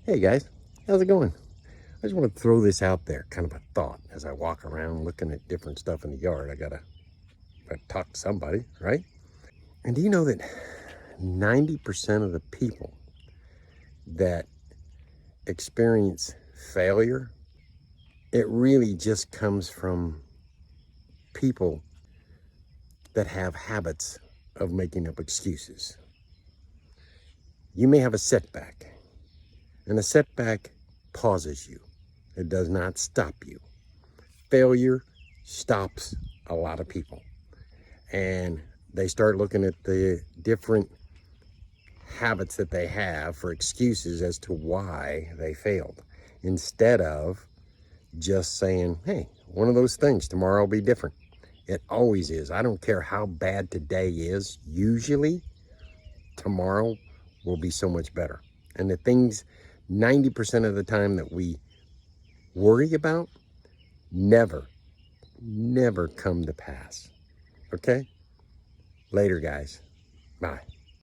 Hey guys, how's it going? I just want to throw this out there, kind of a thought as I walk around looking at different stuff in the yard. I gotta talk to somebody, right? And do you know that 90% of the people that experience failure, it really just comes from people that have habits of making up excuses. You may have a setback, and a setback pauses you. It does not stop you. Failure stops a lot of people, and they start looking at the different habits that they have for excuses as to why they failed, instead of just saying, hey, one of those things, tomorrow will be different. It always is. I don't care how bad today is, usually tomorrow will be so much better. And the things 90% of the time that we worry about never come to pass. Okay? Later, guys. Bye.